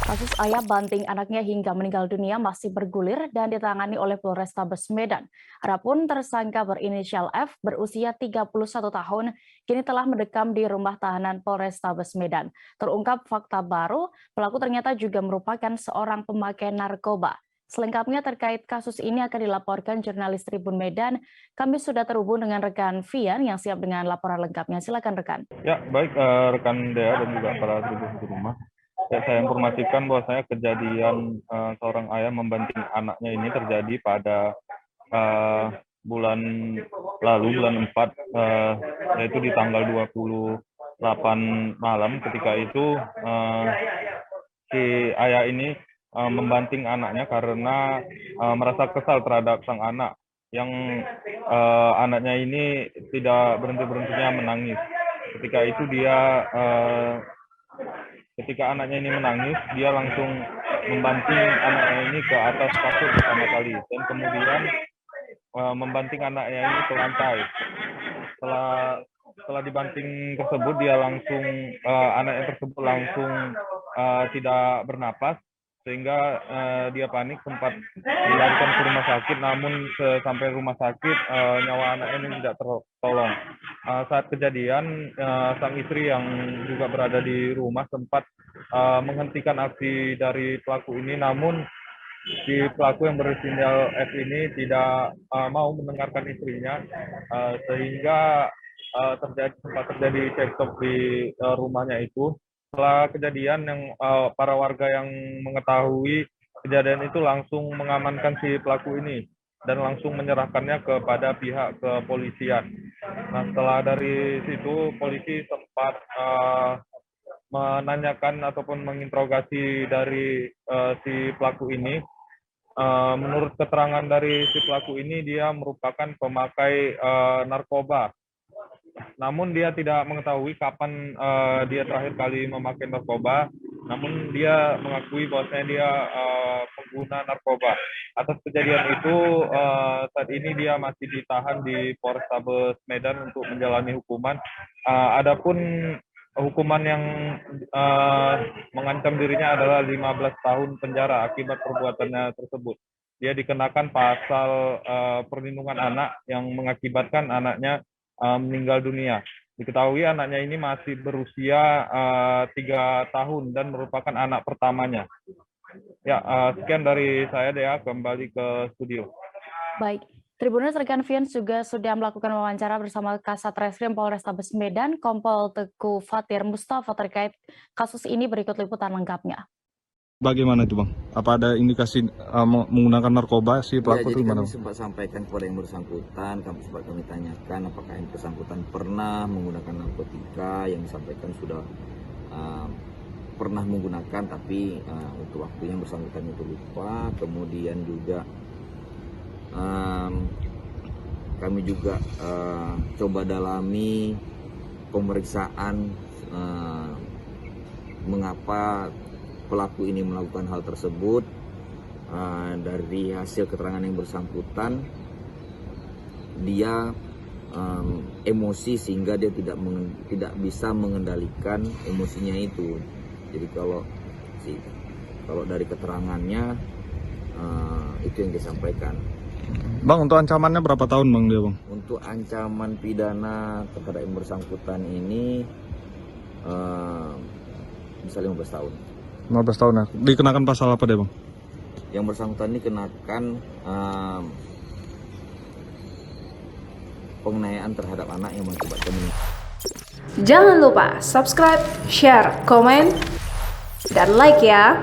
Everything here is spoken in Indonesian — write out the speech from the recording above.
Kasus ayah banting anaknya hingga meninggal dunia masih bergulir dan ditangani oleh Polrestabes Medan. Adapun tersangka berinisial F berusia 31 tahun kini telah mendekam di rumah tahanan Polrestabes Medan. Terungkap fakta baru, pelaku ternyata juga merupakan seorang pemakai narkoba. Selengkapnya terkait kasus ini akan dilaporkan jurnalis Tribun Medan. Kami sudah terhubung dengan rekan Vian yang siap dengan laporan lengkapnya. Silakan rekan. Ya, baik rekan Dea dan juga para tribun di rumah. Ya, saya informasikan bahwasanya kejadian seorang ayah membanting anaknya ini terjadi pada bulan lalu, bulan 4, yaitu di tanggal 28 malam. Ketika itu si ayah ini membanting anaknya karena merasa kesal terhadap sang anak yang anaknya ini tidak berhenti-berhentinya menangis. Ketika anaknya ini menangis, dia langsung membanting anaknya ini ke atas kasur pertama kali dan kemudian membanting anaknya ini ke lantai. Setelah dibanting tersebut, anaknya tersebut langsung tidak bernapas sehingga dia panik, sempat dilarikan ke rumah sakit, namun sampai rumah sakit nyawa anaknya ini tidak tertolong. Saat kejadian, sang istri yang juga berada di rumah sempat menghentikan aksi dari pelaku ini, namun si pelaku yang berinisial F ini tidak mau mendengarkan istrinya, sehingga sempat terjadi cekcok di rumahnya itu. Setelah kejadian, para warga yang mengetahui kejadian itu langsung mengamankan si pelaku ini dan langsung menyerahkannya kepada pihak kepolisian. Nah, setelah dari situ polisi sempat menanyakan ataupun menginterogasi dari si pelaku ini. Menurut keterangan dari si pelaku ini, dia merupakan pemakai narkoba. Namun dia tidak mengetahui kapan dia terakhir kali memakai narkoba. Namun dia mengakui bahwasanya dia pengguna narkoba. Atas kejadian itu, saat ini dia masih ditahan di Polrestabes Medan untuk menjalani hukuman. Adapun hukuman yang mengancam dirinya adalah 15 tahun penjara akibat perbuatannya tersebut. Dia dikenakan pasal perlindungan anak yang mengakibatkan anaknya meninggal dunia. Diketahui anaknya ini masih berusia 3 tahun dan merupakan anak pertamanya. Ya, sekian dari saya, Dea, kembali ke studio. Baik, Tribuners rekan Vian juga sudah melakukan wawancara bersama Kasat Reskrim Polrestabes Medan, Kompol Teguh Fatir Mustafa terkait kasus ini. Berikut liputan lengkapnya. Bagaimana itu, Bang? Apa ada indikasi menggunakan narkoba si pelaku itu? Kami sempat sampaikan kepada yang bersangkutan, kami tanyakan apakah yang bersangkutan pernah menggunakan narkotika. Yang disampaikan sudah pernah menggunakan, tapi untuk waktunya bersangkutan itu lupa. Kemudian juga kami juga coba dalami pemeriksaan mengapa pelaku ini melakukan hal tersebut. Dari hasil keterangan yang bersangkutan, dia emosi sehingga dia tidak bisa mengendalikan emosinya itu. Jadi kalau dari keterangannya itu yang disampaikan. Bang, untuk ancamannya berapa tahun, Bang, dia, Bang? Untuk ancaman pidana kepada yang bersangkutan ini bisa 15 tahun. 15 tahun ya. Dikenakan pasal apa deh, Bang? Yang bersangkutan ini kenakan penganiayaan terhadap anak yang mengakibatkan meninggal. Jangan lupa subscribe, share, komen, dan like ya.